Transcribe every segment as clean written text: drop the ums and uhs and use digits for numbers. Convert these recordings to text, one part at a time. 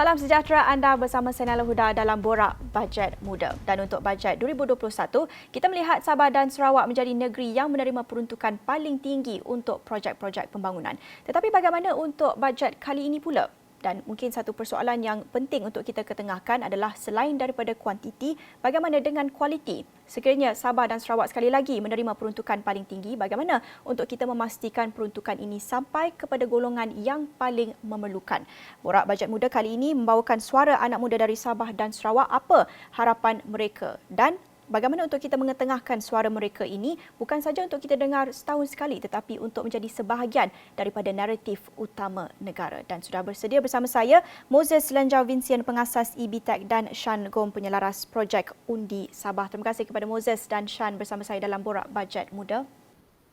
Salam sejahtera, anda bersama saya Nailah Huda dalam Borak Bajet Muda. Dan untuk bajet 2021, kita melihat Sabah dan Sarawak menjadi negeri yang menerima peruntukan paling tinggi untuk projek-projek pembangunan. Tetapi bagaimana untuk bajet kali ini pula? Dan mungkin satu persoalan yang penting untuk kita ketengahkan adalah selain daripada kuantiti, bagaimana dengan kualiti? Sekiranya Sabah dan Sarawak sekali lagi menerima peruntukan paling tinggi, bagaimana untuk kita memastikan peruntukan ini sampai kepada golongan yang paling memerlukan? Borak Bajet Muda kali ini membawakan suara anak muda dari Sabah dan Sarawak, apa harapan mereka dan bagaimana untuk kita mengetengahkan suara mereka ini bukan saja untuk kita dengar setahun sekali tetapi untuk menjadi sebahagian daripada naratif utama negara. Dan sudah bersedia bersama saya Moses Lenjau Vinsien, pengasas EBTech, dan Shaan Gom, penyelaras projek Undi Sabah. Terima kasih kepada Moses dan Shaan bersama saya dalam Borak Bajet Muda.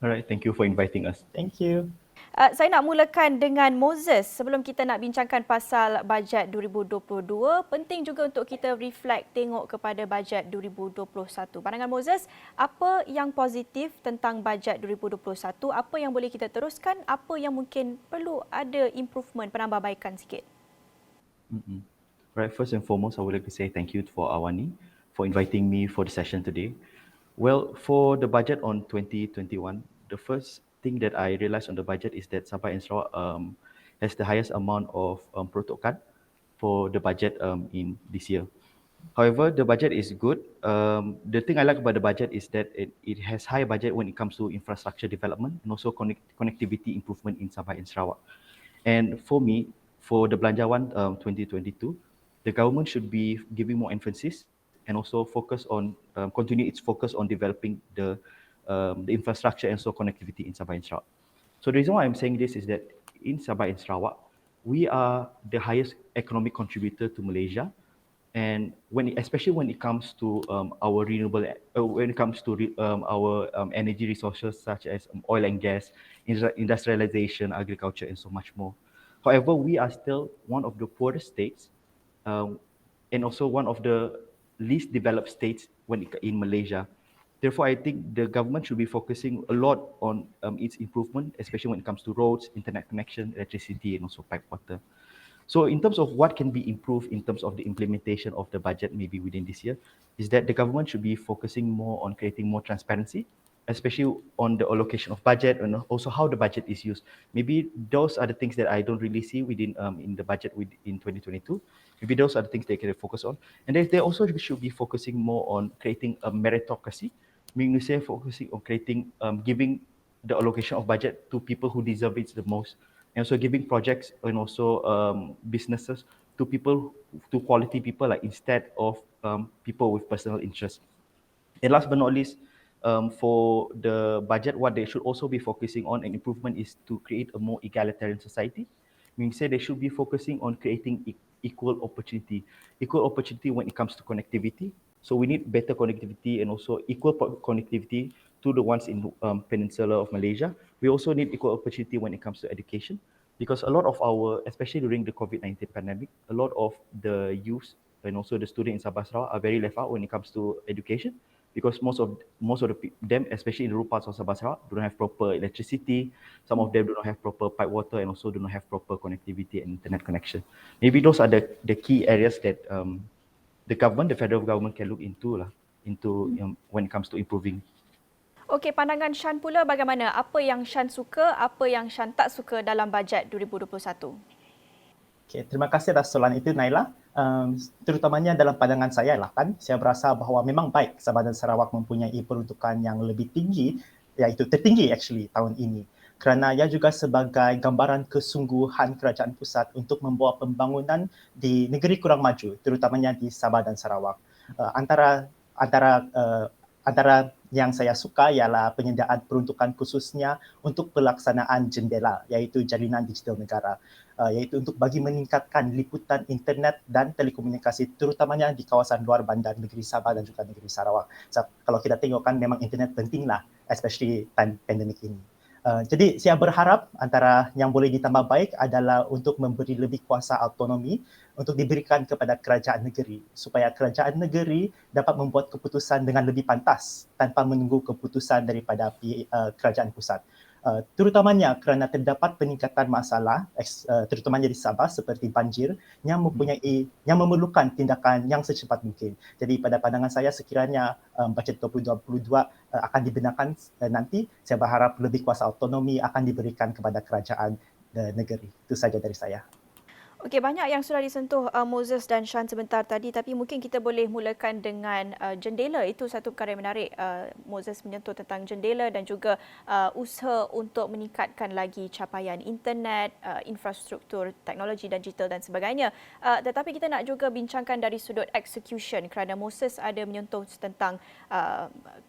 Alright, thank you for inviting us. Thank you. Saya nak mulakan dengan Moses. Sebelum kita nak bincangkan pasal bajet 2022, penting juga untuk kita reflect tengok kepada bajet 2021. Pandangan Moses, apa yang positif tentang bajet 2021? Apa yang boleh kita teruskan? Apa yang mungkin perlu ada improvement, penambahbaikan sikit? Right, first and foremost, I would like to say thank you for AWANI for inviting me for the session today. Well, for the budget on 2021, the first thing that I realized on the budget is that Sabah and Sarawak has the highest amount of peruntukan for the budget in this year. However, the budget is good. The thing I like about the budget is that it has high budget when it comes to infrastructure development and also connectivity improvement in Sabah and Sarawak. And for me, for the Belanjawan 2022, the government should be giving more emphasis and also continue its focus on developing the infrastructure and so connectivity in Sabah and Sarawak. So the reason why I'm saying this is that in Sabah and Sarawak, we are the highest economic contributor to Malaysia, and especially when it comes to our renewable, when it comes to our energy resources such as oil and gas, industrialization, agriculture, and so much more. However, we are still one of the poorest states, and also one of the least developed states in Malaysia. Therefore, I think the government should be focusing a lot on its improvement, especially when it comes to roads, internet connection, electricity, and also pipe water. So in terms of what can be improved in terms of the implementation of the budget maybe within this year, is that the government should be focusing more on creating more transparency, especially on the allocation of budget and also how the budget is used. Maybe those are the things that I don't really see within in the budget in 2022. Maybe those are the things they can focus on. And they also should be focusing more on creating a meritocracy, meaning focusing on creating, giving the allocation of budget to people who deserve it the most, and also giving projects and also businesses to quality people, like instead of people with personal interest. And last but not least, for the budget, what they should also be focusing on and improvement is to create a more egalitarian society. Meaning they should be focusing on creating equal opportunity when it comes to connectivity. So we need better connectivity and also equal connectivity to the ones in Peninsula of Malaysia. We also need equal opportunity when it comes to education, because a lot of especially during the COVID-19 pandemic, a lot of the youth and also the students in Sabah Sarawak are very left out when it comes to education, because most of them, especially in rural parts of Sabah Sarawak, do not have proper electricity. Some of them do not have proper pipe water and also do not have proper connectivity and internet connection. Maybe those are the key areas that the federal government can look into when it comes to improving. Okey, pandangan Shaan pula bagaimana? Apa yang Shaan suka, apa yang Shaan tak suka dalam bajet 2021? Okay, terima kasih atas soalan itu, Nailah. Terutamanya dalam pandangan saya saya berasa bahawa memang baik Sabah dan Sarawak mempunyai peruntukan yang lebih tinggi, iaitu tertinggi actually tahun ini. Kerana ia juga sebagai gambaran kesungguhan kerajaan pusat untuk membawa pembangunan di negeri kurang maju, terutamanya di Sabah dan Sarawak. Antara yang saya suka ialah penyediaan peruntukan khususnya untuk pelaksanaan jendela, iaitu jalinan digital negara, iaitu untuk bagi meningkatkan liputan internet dan telekomunikasi, terutamanya di kawasan luar bandar negeri Sabah dan juga negeri Sarawak. So, kalau kita tengokkan memang internet pentinglah, especially time pandemic ini. Jadi saya berharap antara yang boleh ditambah baik adalah untuk memberi lebih kuasa autonomi untuk diberikan kepada kerajaan negeri, supaya kerajaan negeri dapat membuat keputusan dengan lebih pantas tanpa menunggu keputusan daripada kerajaan pusat. terutamanya kerana terdapat peningkatan masalah terutamanya di Sabah seperti banjir yang memerlukan tindakan yang secepat mungkin. Jadi pada pandangan saya sekiranya bajet 2022 akan dibenarkan nanti, saya berharap lebih kuasa autonomi akan diberikan kepada kerajaan negeri. Itu saja dari saya. Okey, banyak yang sudah disentuh Moses dan Shaan sebentar tadi, tapi mungkin kita boleh mulakan dengan jendela. Itu satu perkara yang menarik. Moses menyentuh tentang jendela dan juga usaha untuk meningkatkan lagi capaian internet, infrastruktur, teknologi dan digital dan sebagainya. Tetapi kita nak juga bincangkan dari sudut execution kerana Moses ada menyentuh tentang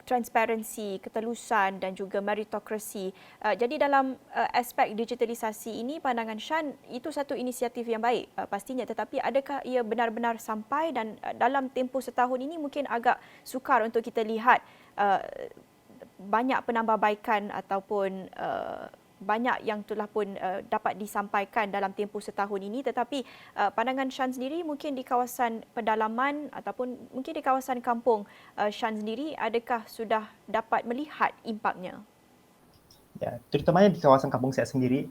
transparansi, ketelusan dan juga meritokrasi. Jadi dalam aspek digitalisasi ini, pandangan Shaan itu satu inisiatif yang baik pastinya, tetapi adakah ia benar-benar sampai dan dalam tempoh setahun ini mungkin agak sukar untuk kita lihat banyak penambahbaikan ataupun banyak yang telah pun dapat disampaikan dalam tempoh setahun ini, tetapi pandangan Shaan sendiri mungkin di kawasan pedalaman ataupun mungkin di kawasan kampung Shaan sendiri, adakah sudah dapat melihat impaknya? Ya, terutamanya di kawasan kampung saya sendiri,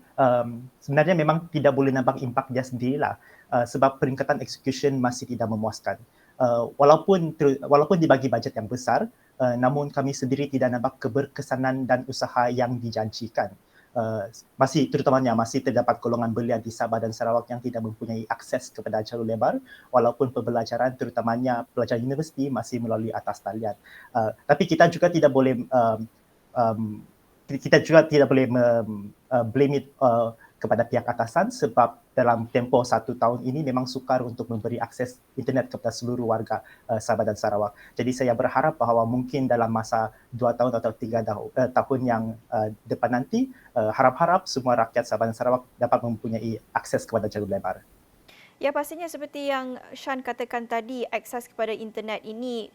sebenarnya memang tidak boleh nampak impak dia sendirilah, sebab peningkatan execution masih tidak memuaskan. Walaupun dibagi bajet yang besar, namun kami sendiri tidak nampak keberkesanan dan usaha yang dijanjikan. Terutamanya masih terdapat golongan belia di Sabah dan Sarawak yang tidak mempunyai akses kepada jalur lebar, walaupun pembelajaran terutamanya pelajar universiti masih melalui atas talian. Tapi kita juga tidak boleh blame it kepada pihak atasan, sebab dalam tempoh 1 tahun ini memang sukar untuk memberi akses internet kepada seluruh warga Sabah dan Sarawak. Jadi saya berharap bahawa mungkin dalam masa 2 tahun atau 3 tahun yang depan nanti, harap-harap semua rakyat Sabah dan Sarawak dapat mempunyai akses kepada jalur lebar. Ya, pastinya seperti yang Shaan katakan tadi, akses kepada internet ini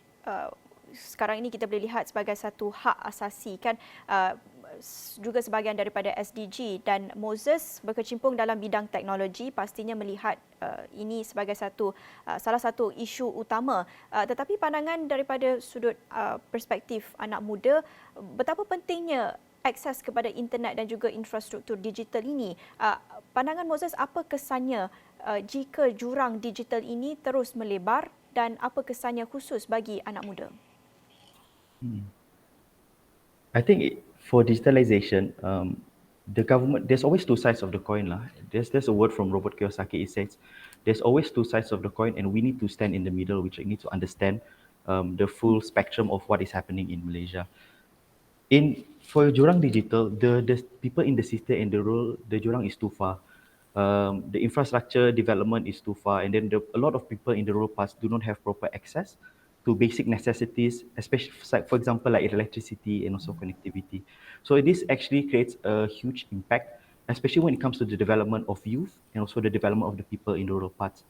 sekarang ini kita boleh lihat sebagai satu hak asasi kan, juga sebahagian daripada SDG, dan Moses berkecimpung dalam bidang teknologi, pastinya melihat ini sebagai salah satu isu utama. Tetapi pandangan daripada sudut perspektif anak muda, betapa pentingnya akses kepada internet dan juga infrastruktur digital ini. Pandangan Moses, apa kesannya jika jurang digital ini terus melebar dan apa kesannya khusus bagi anak muda? I think for digitalization, the government, there's always two sides of the coin lah. There's a word from Robert Kiyosaki. It says there's always two sides of the coin, and we need to stand in the middle, which we need to understand the full spectrum of what is happening in Malaysia. For jurang digital, the people in the city and the rural, the jurang is too far. The infrastructure development is too far, and then a lot of people in the rural parts do not have proper access to basic necessities, especially for example like electricity and also connectivity. So this actually creates a huge impact, especially when it comes to the development of youth and also the development of the people in the rural parts.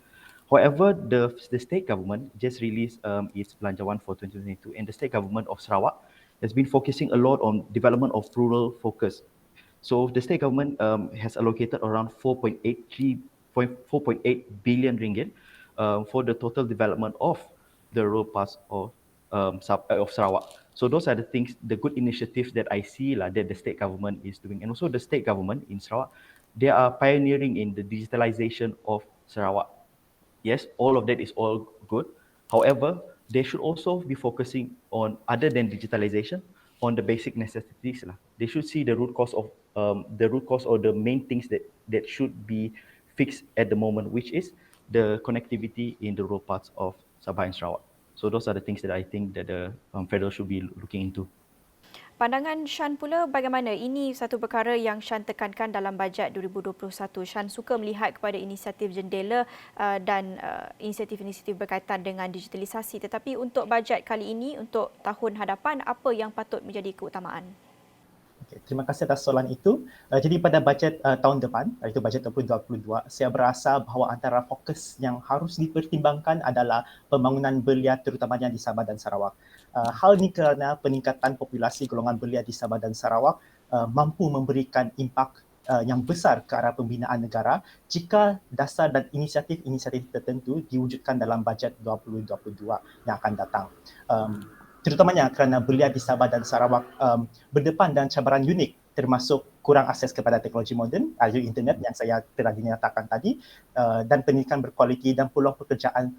However, the state government just released its Belanjawan for 2022, and the state government of Sarawak has been focusing a lot on development of rural focus. So the state government has allocated around 4.8 billion ringgit for the total development of the rural parts of Sarawak. So those are the things, the good initiatives that I see that the state government is doing. And also the state government in Sarawak, they are pioneering in the digitalization of Sarawak. Yes, all of that is all good. However, they should also be focusing on, other than digitalization, on the basic necessities. They should see the root cause or the main things that should be fixed at the moment, which is the connectivity in the rural parts of Sabah and Sarawak. So those are the things that I think that the federal should be looking into. Pandangan Shaan pula bagaimana? Ini satu perkara yang Shaan tekankan dalam bajet 2021. Shaan suka melihat kepada inisiatif jendela dan inisiatif-inisiatif berkaitan dengan digitalisasi. Tetapi untuk bajet kali ini, untuk tahun hadapan, apa yang patut menjadi keutamaan? Terima kasih atas soalan itu. Jadi pada bajet tahun depan, iaitu bajet 2022, saya berasa bahawa antara fokus yang harus dipertimbangkan adalah pembangunan belia terutamanya di Sabah dan Sarawak. Hal ini kerana peningkatan populasi golongan belia di Sabah dan Sarawak mampu memberikan impak yang besar ke arah pembinaan negara jika dasar dan inisiatif-inisiatif tertentu diwujudkan dalam bajet 2022 yang akan datang. Terutamanya kerana belia di Sabah dan Sarawak berdepan dengan cabaran unik termasuk kurang akses kepada teknologi moden, internet yang saya telah dinyatakan tadi, dan pendidikan berkualiti dan peluang pekerjaan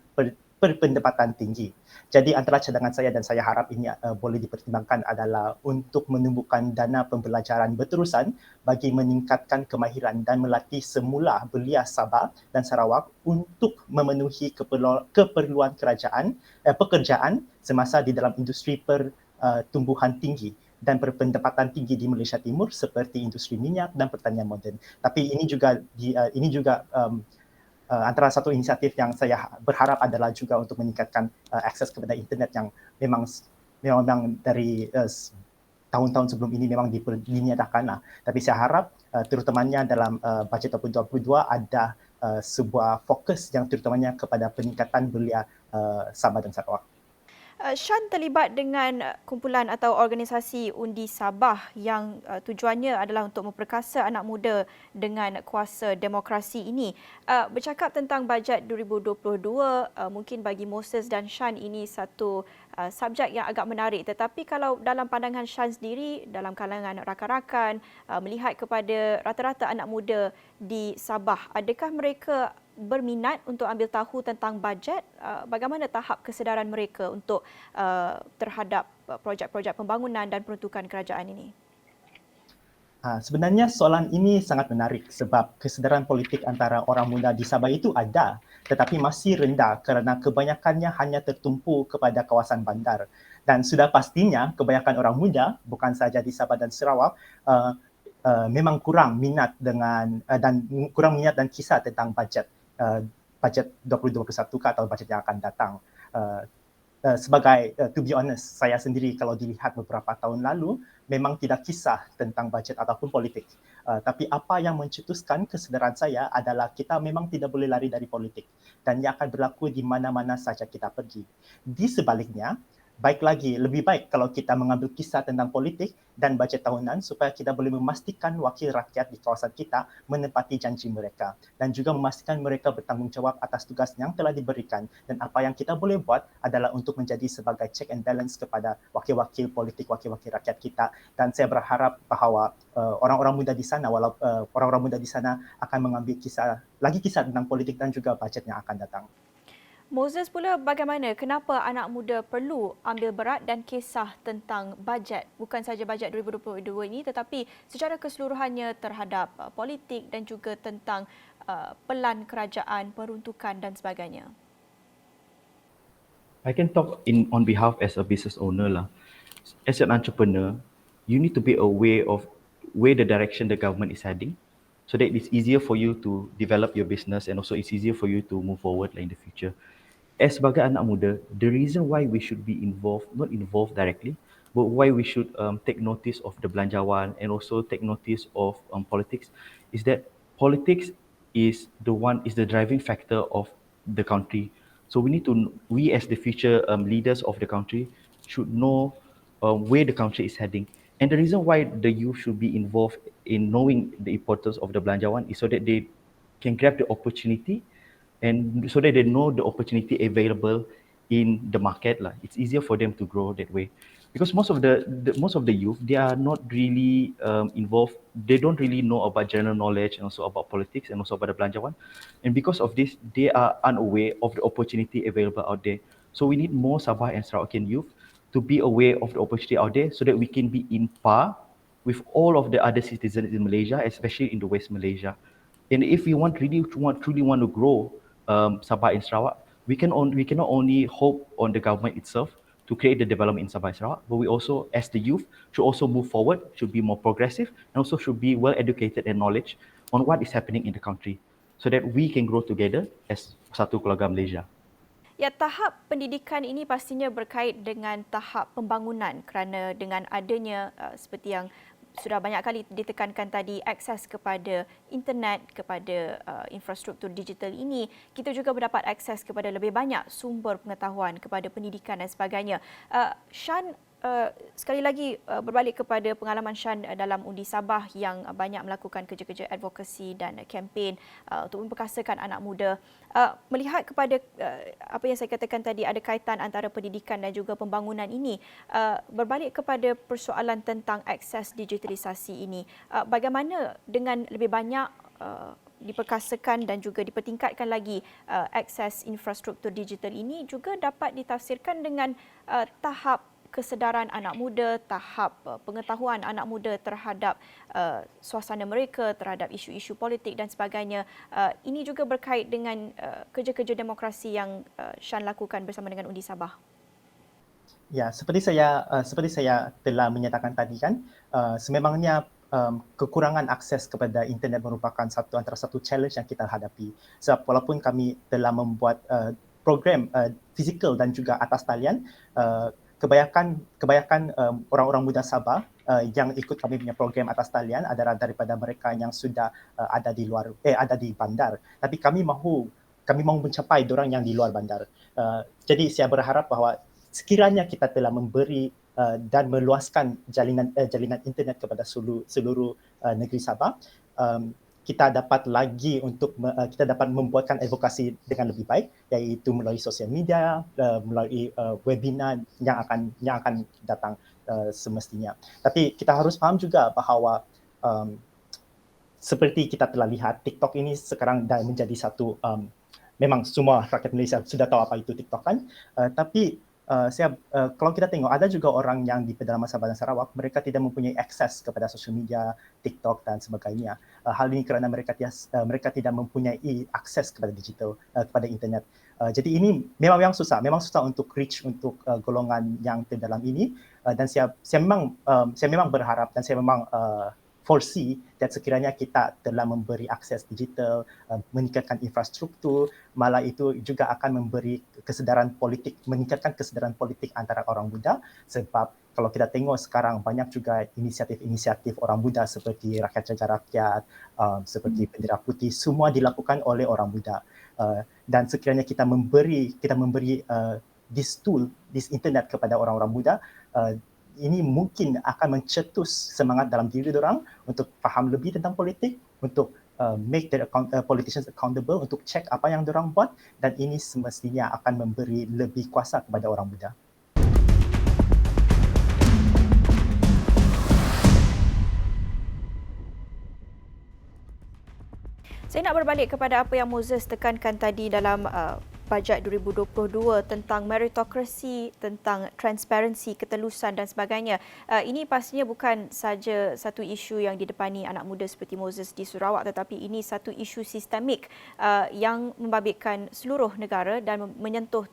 berpendapatan tinggi. Jadi antara cadangan saya dan saya harap ini boleh dipertimbangkan adalah untuk menumbuhkan dana pembelajaran berterusan bagi meningkatkan kemahiran dan melatih semula belia Sabah dan Sarawak untuk memenuhi keperluan pekerjaan semasa di dalam industri pertumbuhan tinggi dan berpendapatan tinggi di Malaysia Timur seperti industri minyak dan pertanian moden. Tapi ini juga antara satu inisiatif yang saya berharap adalah juga untuk meningkatkan akses kepada internet yang memang dari tahun-tahun sebelum ini memang dinyatakan lah. Tapi saya harap terutamanya dalam bajet 2022 ada sebuah fokus yang terutamanya kepada peningkatan belia Sabah dan Sarawak. Shaan terlibat dengan kumpulan atau organisasi Undi Sabah yang tujuannya adalah untuk memperkasa anak muda dengan kuasa demokrasi ini. Bercakap tentang bajet 2022, mungkin bagi Moses dan Shaan ini satu subjek yang agak menarik. Tetapi kalau dalam pandangan Shaan sendiri, dalam kalangan rakan-rakan, melihat kepada rata-rata anak muda di Sabah, adakah mereka berminat untuk ambil tahu tentang bajet? Bagaimana tahap kesedaran mereka untuk terhadap projek-projek pembangunan dan peruntukan kerajaan ini? Sebenarnya soalan ini sangat menarik sebab kesedaran politik antara orang muda di Sabah itu ada, tetapi masih rendah kerana kebanyakannya hanya tertumpu kepada kawasan bandar. Dan sudah pastinya kebanyakan orang muda, bukan saja di Sabah dan Sarawak, memang kurang minat dan kisah tentang bajet 2021 atau bajet yang akan datang. To be honest, saya sendiri kalau dilihat beberapa tahun lalu memang tidak kisah tentang bajet ataupun politik. Tapi apa yang mencetuskan kesedaran saya adalah kita memang tidak boleh lari dari politik dan ia akan berlaku di mana-mana saja kita pergi. Di sebaliknya, lebih baik kalau kita mengambil kisah tentang politik dan bajet tahunan supaya kita boleh memastikan wakil rakyat di kawasan kita menepati janji mereka dan juga memastikan mereka bertanggungjawab atas tugas yang telah diberikan, dan apa yang kita boleh buat adalah untuk menjadi sebagai check and balance kepada wakil-wakil politik, wakil-wakil rakyat kita. Dan saya berharap bahawa orang-orang muda di sana akan mengambil kisah tentang politik dan juga bajet yang akan datang. Moses pula, bagaimana? Kenapa anak muda perlu ambil berat dan kisah tentang bajet? Bukan saja bajet 2022 ini, tetapi secara keseluruhannya terhadap politik dan juga tentang pelan kerajaan, peruntukan dan sebagainya. I can talk on behalf as a business owner lah. As an entrepreneur, you need to be aware of where the direction the government is heading, so that it's easier for you to develop your business and also it's easier for you to move forward in the future. As sebagai anak muda, the reason why we should be involved, not involved directly, but why we should take notice of the belanjawan and also take notice of politics, is that politics is the driving factor of the country. So we as the future leaders of the country should know where the country is heading. And the reason why the youth should be involved in knowing the importance of the belanjawan is so that they can grab the opportunity and so that they know the opportunity available in the market lah. It's easier for them to grow that way, because most of the youth, they are not really involved. They don't really know about general knowledge and also about politics and also about the belanjawan, and because of this, they are unaware of the opportunity available out there. So we need more Sabah and Sarawakian youth to be aware of the opportunity out there, so that we can be in par with all of the other citizens in Malaysia, especially in the West Malaysia. And if we truly want to grow Sabah and Sarawak, we cannot only hope on the government itself to create the development in Sabah and Sarawak, but we also, as the youth, should also move forward, should be more progressive, and also should be well educated and knowledge on what is happening in the country, so that we can grow together as satu keluarga Malaysia. Ya, tahap pendidikan ini pastinya berkait dengan tahap pembangunan, kerana dengan adanya seperti yang sudah banyak kali ditekankan tadi, akses kepada internet, kepada infrastruktur digital ini, kita juga mendapat akses kepada lebih banyak sumber pengetahuan, kepada pendidikan dan sebagainya. Shaan, sekali lagi berbalik kepada pengalaman Shaan dalam Undi Sabah yang banyak melakukan kerja-kerja advokasi dan kempen untuk memperkasakan anak muda. Melihat kepada apa yang saya katakan tadi, ada kaitan antara pendidikan dan juga pembangunan ini, berbalik kepada persoalan tentang akses digitalisasi ini, bagaimana dengan lebih banyak diperkasakan dan juga dipertingkatkan lagi akses infrastruktur digital ini juga dapat ditafsirkan dengan tahap kesedaran anak muda, tahap pengetahuan anak muda terhadap suasana mereka, terhadap isu-isu politik dan sebagainya. Ini juga berkait dengan kerja-kerja demokrasi yang Shaan lakukan bersama dengan Undi Sabah. Ya, seperti saya telah menyatakan tadi kan, sememangnya kekurangan akses kepada internet merupakan antara satu challenge yang kita hadapi. Sebab walaupun kami telah membuat program fizikal dan juga atas talian, kebanyakan orang-orang muda Sabah yang ikut kami punya program atas talian adalah daripada mereka yang sudah ada di bandar. Tapi kami mahu mencapai dorang yang di luar bandar. Jadi saya berharap bahawa sekiranya kita telah memberi dan meluaskan jalinan internet kepada seluruh negeri Sabah, kita dapat membuatkan advokasi dengan lebih baik, iaitu melalui sosial media, melalui webinar yang akan datang semestinya. Tapi kita harus faham juga bahawa seperti kita telah lihat, TikTok ini sekarang dah menjadi satu, memang semua rakyat Malaysia sudah tahu apa itu TikTok kan, tapi kalau kita tengok, ada juga orang yang di pedalaman Sabah dan Sarawak, mereka tidak mempunyai akses kepada sosial media, TikTok dan sebagainya. Hal ini kerana mereka tidak mempunyai akses kepada digital, kepada internet. Jadi ini memang susah untuk reach untuk golongan yang terdalam ini. Dan saya memang berharap dan saya memang foresee dan sekiranya kita telah memberi akses digital, meningkatkan infrastruktur, malah itu juga akan meningkatkan kesedaran politik antara orang muda. Sebab kalau kita tengok sekarang banyak juga inisiatif orang muda seperti Rakyat Jaga Rakyat, seperti Bendera Putih, semua dilakukan oleh orang muda. Dan sekiranya kita memberi this internet kepada orang-orang muda, ini mungkin akan mencetus semangat dalam diri orang untuk faham lebih tentang politik, untuk make their politicians accountable, untuk cek apa yang orang buat, dan ini semestinya akan memberi lebih kuasa kepada orang muda. Saya nak berbalik kepada apa yang Moses tekankan tadi dalam bajet 2022 tentang meritokrasi, tentang transparansi, ketelusan dan sebagainya. Ini pastinya bukan saja satu isu yang didepani anak muda seperti Moses di Sarawak, tetapi ini satu isu sistemik yang membabitkan seluruh negara dan menyentuh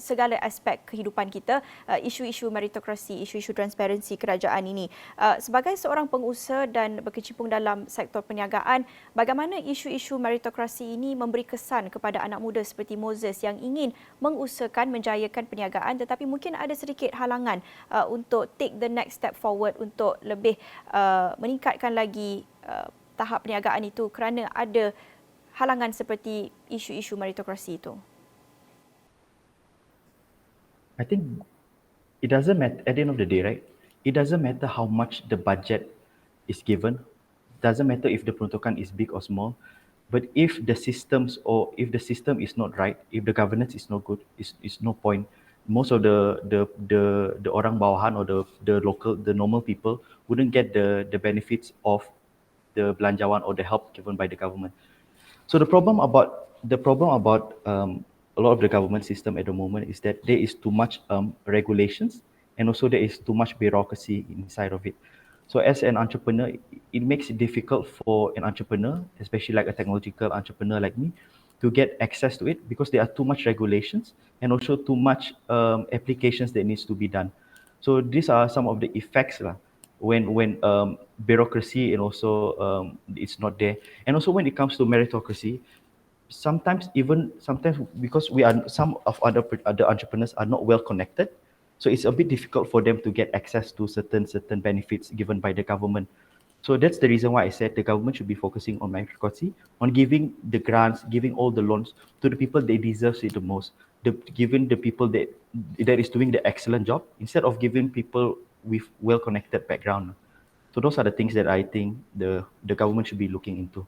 segala aspek kehidupan kita, isu-isu meritokrasi, isu-isu transparansi kerajaan ini. Sebagai seorang pengusaha dan berkecimpung dalam sektor perniagaan, bagaimana isu-isu meritokrasi ini memberi kesan kepada anak muda seperti Moses yang ingin mengusahakan, menjayakan perniagaan, tetapi mungkin ada sedikit halangan untuk take the next step forward, untuk lebih meningkatkan lagi tahap perniagaan itu kerana ada halangan seperti isu-isu meritokrasi itu? I think it doesn't matter at the end of the day, right? It doesn't matter how much the budget is given. Doesn't matter if the peruntukan is big or small. But if the system is not right, if the governance is not good, is no point. Most of the orang bawahan or the normal people wouldn't get the benefits of the belanjawan or the help given by the government. So the problem about a lot of the government system at the moment is that there is too much regulations, and also there is too much bureaucracy inside of it. So as an entrepreneur, it makes it difficult for an entrepreneur, especially like a technological entrepreneur like me, to get access to it because there are too much regulations and also too much applications that needs to be done. So these are some of the effects when bureaucracy and also it's not there. And also when it comes to meritocracy, sometimes because some of other entrepreneurs are not well connected, so it's a bit difficult for them to get access to certain benefits given by the government. So that's the reason why I said the government should be focusing on meritocracy, on giving the grants, giving all the loans to the people they deserve it the most. giving the people that is doing the excellent job instead of giving people with well-connected background. So those are the things that I think the government should be looking into.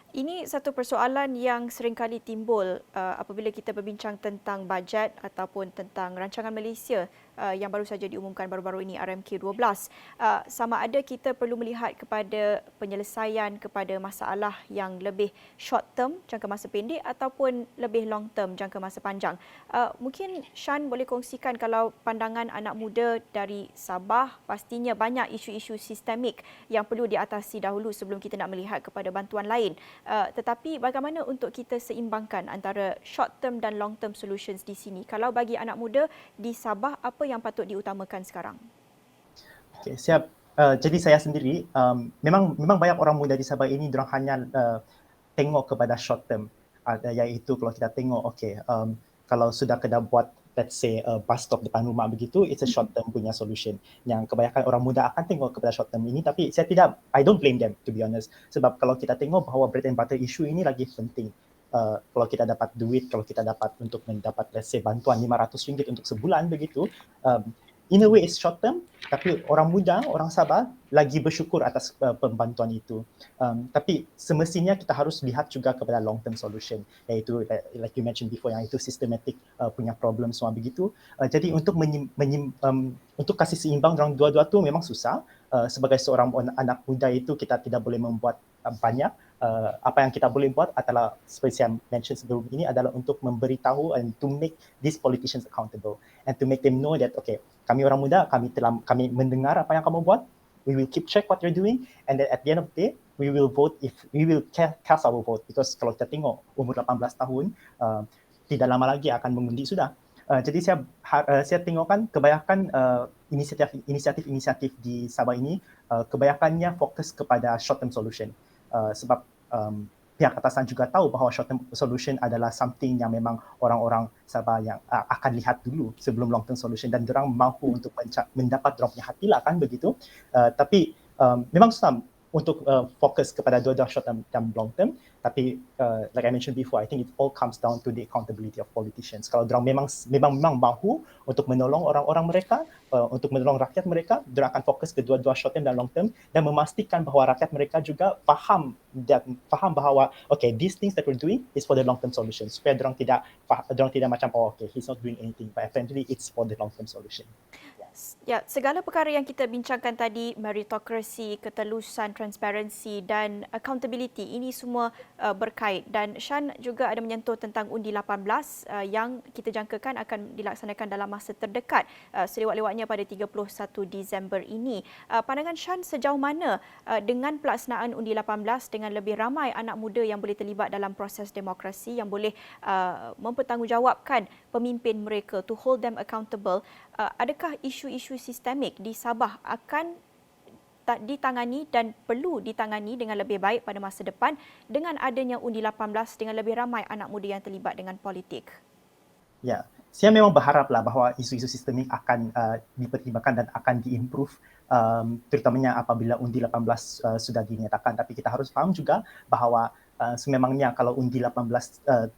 Ini satu persoalan yang seringkali timbul apabila kita berbincang tentang bajet ataupun tentang rancangan Malaysia yang baru saja diumumkan baru-baru ini, RMK 12. Sama ada kita perlu melihat kepada penyelesaian kepada masalah yang lebih short term, jangka masa pendek, ataupun lebih long term, jangka masa panjang. Mungkin Shaan boleh kongsikan kalau pandangan anak muda dari Sabah, pastinya banyak isu-isu sistemik yang perlu diatasi dahulu sebelum kita nak melihat kepada bantuan lain. Tetapi bagaimana untuk kita seimbangkan antara short term dan long term solutions di sini? Kalau bagi anak muda di Sabah, apa yang patut diutamakan sekarang? Okay, siap. Jadi saya sendiri, memang banyak orang muda di Sabah ini diorang hanya tengok kepada short term, iaitu kalau kita tengok, kalau sudah kena buat, let's say, bus stop depan rumah begitu, it's a short term punya solution. Yang kebanyakan orang muda akan tengok kepada short term ini, tapi I don't blame them, to be honest. Sebab kalau kita tengok bahawa bread and butter issue ini lagi penting. Kalau kita dapat duit, kalau kita dapat untuk mendapat, let's say, bantuan RM500 untuk sebulan begitu, in a way it's short term, tapi orang muda, orang Sabah lagi bersyukur atas pembantuan itu. Tapi semestinya kita harus lihat juga kepada long term solution, iaitu like you mentioned before, yang itu systematic punya problem semua begitu. Jadi untuk untuk kasih seimbang dalam dua-dua tu memang susah. Sebagai seorang anak muda itu kita tidak boleh membuat banyak. Apa yang kita boleh buat adalah, seperti saya mention sebelum ini, adalah untuk memberitahu and to make these politicians accountable and to make them know that kami orang muda, kami mendengar apa yang kamu buat, we will keep check what you're doing, and then at the end of the day we will vote, if we will cast our vote, because kalau kita tengok umur 18 tahun tidak lama lagi akan mengundi sudah. Jadi saya tengokkan kebanyakan inisiatif di Sabah ini kebanyakannya fokus kepada short term solution. Sebab pihak atasan juga tahu bahawa short term solution adalah something yang memang orang-orang Sabah yang akan lihat dulu sebelum long term solution, dan diorang mahu untuk mendapat diorang punya hati lah, kan begitu. Tapi memang susah untuk fokus kepada dua-dua short term dan long term. Tapi like I mentioned before, I think it all comes down to the accountability of politicians. Kalau diorang memang mahu untuk menolong orang-orang mereka, untuk menolong rakyat mereka, diorang akan fokus ke dua-dua short term dan long term, dan memastikan bahawa rakyat mereka juga faham bahawa these things that we're doing is for the long term solution, supaya diorang tidak macam he's not doing anything, but apparently it's for the long term solution. Ya, segala perkara yang kita bincangkan tadi, meritokrasi, ketelusan, transparansi dan accountability, ini semua berkait. Dan Shaan juga ada menyentuh tentang undi 18 yang kita jangkakan akan dilaksanakan dalam masa terdekat, selewat-lewatnya pada 31 Disember ini. Pandangan Shaan sejauh mana dengan pelaksanaan undi 18 dengan lebih ramai anak muda yang boleh terlibat dalam proses demokrasi, yang boleh mempertanggungjawabkan pemimpin mereka, to hold them accountable, adakah isu-isu sistemik di Sabah akan ditangani dan perlu ditangani dengan lebih baik pada masa depan dengan adanya undi 18 dengan lebih ramai anak muda yang terlibat dengan politik? Ya, saya memang berharaplah bahawa isu-isu sistemik akan dipertimbangkan dan akan diimprove, terutamanya apabila undi 18 sudah dinyatakan. Tapi kita harus faham juga bahawa sememangnya kalau undi 18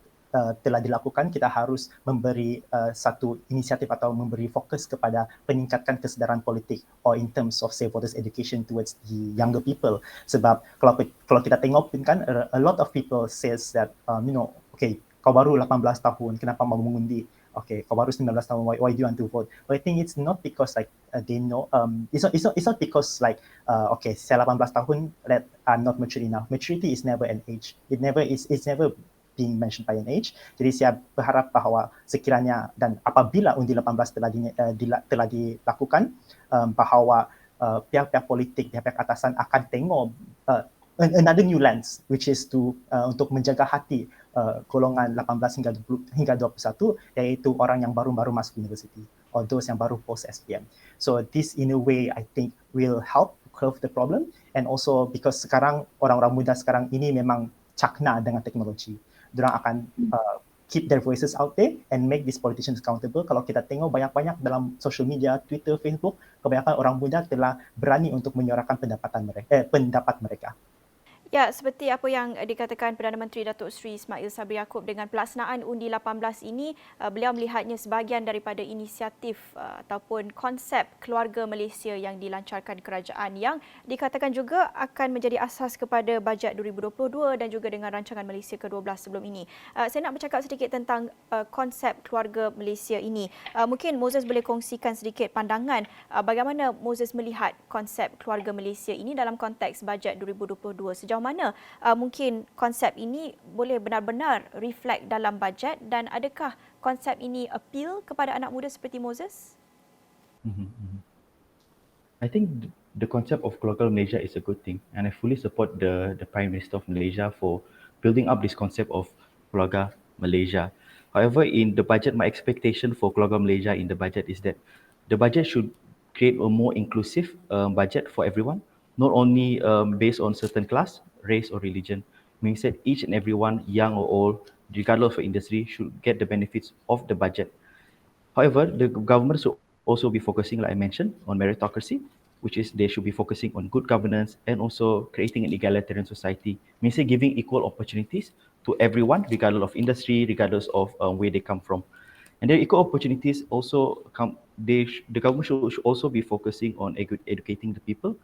telah dilakukan, kita harus memberi satu inisiatif atau memberi fokus kepada peningkatkan kesedaran politik, or in terms of say voters education towards the younger people. Sebab kalau kita tengok kan, a lot of people says that kau baru 18 tahun, kenapa mau mengundi? Kau baru 19 tahun, why do you want to vote? But I think it's not because they know, it's not because saya 18 tahun, I'm not mature enough. Maturity is never an age. It's never being mentioned by an age. Jadi saya berharap bahawa sekiranya dan apabila undi 18 telah dilakukan, bahawa pihak-pihak politik, pihak-pihak atasan akan tengok another new lens, which is untuk menjaga hati golongan 18 hingga 21, iaitu orang yang baru masuk universiti, or those yang baru post SPM. So this in a way I think will help curb the problem, and also because sekarang orang-orang muda sekarang ini memang cakna dengan teknologi. Diorang akan keep their voices out there and make these politicians accountable. Kalau kita tengok banyak-banyak dalam social media, Twitter, Facebook, kebanyakan orang muda telah berani untuk menyuarakan pendapat mereka. Ya, seperti apa yang dikatakan Perdana Menteri Datuk Seri Ismail Sabri Yaakob, dengan pelaksanaan undi 18 ini, beliau melihatnya sebahagian daripada inisiatif ataupun konsep keluarga Malaysia yang dilancarkan kerajaan, yang dikatakan juga akan menjadi asas kepada bajet 2022 dan juga dengan rancangan Malaysia ke-12 sebelum ini. Saya nak bercakap sedikit tentang konsep keluarga Malaysia ini. Mungkin Moses boleh kongsikan sedikit pandangan bagaimana Moses melihat konsep keluarga Malaysia ini dalam konteks bajet 2022. Sejauh mana mungkin konsep ini boleh benar-benar reflect dalam bajet, dan adakah konsep ini appeal kepada anak muda seperti Moses? I think the concept of keluarga Malaysia is a good thing, and I fully support the Prime Minister of Malaysia for building up this concept of keluarga Malaysia. However, in the budget, my expectation for keluarga Malaysia in the budget is that the budget should create a more inclusive budget for everyone, not only based on certain class, race or religion. Means that each and everyone, young or old, regardless of industry, should get the benefits of the budget. However, the government should also be focusing, like I mentioned, on meritocracy, which is they should be focusing on good governance and also creating an egalitarian society, means giving equal opportunities to everyone, regardless of industry, regardless of where they come from. And then equal opportunities also come. The government should also be focusing on educating the people,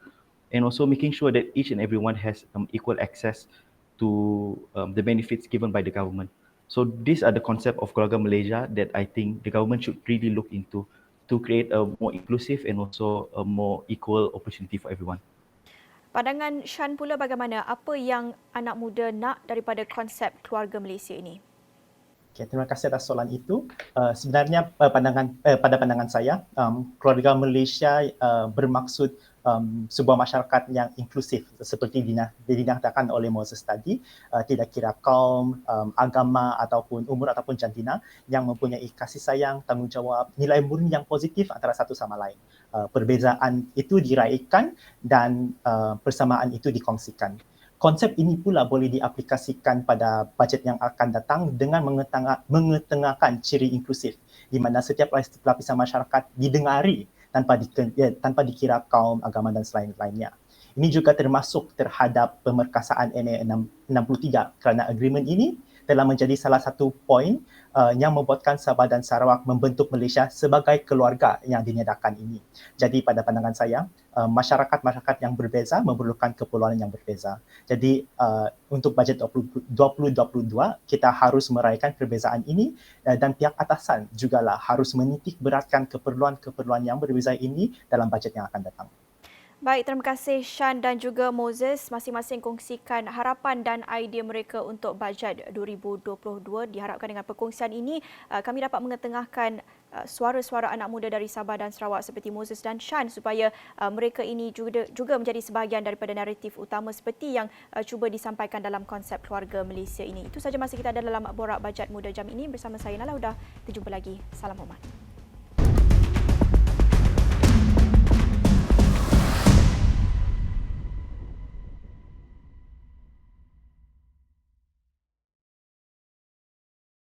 and also making sure that each and everyone has equal access to the benefits given by the government. So these are the concept of keluarga Malaysia that I think the government should really look into to create a more inclusive and also a more equal opportunity for everyone. Pandangan Shaan pula bagaimana? Apa yang anak muda nak daripada konsep keluarga Malaysia ini? Okay, terima kasih atas soalan itu. Sebenarnya pada pandangan saya, keluarga Malaysia bermaksud sebuah masyarakat yang inklusif, seperti dinyatakan oleh Moses tadi, tidak kira kaum, agama ataupun umur ataupun jantina, yang mempunyai kasih sayang, tanggungjawab, nilai murni yang positif antara satu sama lain. Perbezaan itu diraihkan dan persamaan itu dikongsikan. Konsep ini pula boleh diaplikasikan pada bajet yang akan datang dengan mengetengahkan ciri inklusif, di mana setiap lapisan masyarakat didengari tanpa dikira kaum, agama dan lainnya. Ini juga termasuk terhadap pemerkasaan NA 63, kerana agreement ini telah menjadi salah satu poin yang membuatkan Sabah dan Sarawak membentuk Malaysia sebagai keluarga yang dinyatakan ini. Jadi pada pandangan saya, masyarakat-masyarakat yang berbeza memerlukan keperluan yang berbeza. Jadi untuk bajet 2022, kita harus meraihkan perbezaan ini, dan pihak atasan jugalah harus menitik beratkan keperluan-keperluan yang berbeza ini dalam bajet yang akan datang. Baik, terima kasih Shaan dan juga Moses, masing-masing kongsikan harapan dan idea mereka untuk bajet 2022. Diharapkan dengan perkongsian ini kami dapat mengetengahkan suara-suara anak muda dari Sabah dan Sarawak seperti Moses dan Shaan, supaya mereka ini juga menjadi sebahagian daripada naratif utama seperti yang cuba disampaikan dalam konsep keluarga Malaysia ini. Itu saja masa kita ada dalam Borak Bajet Muda jam ini. Bersama saya Nailah Huda. Kita jumpa lagi. Salam hormat.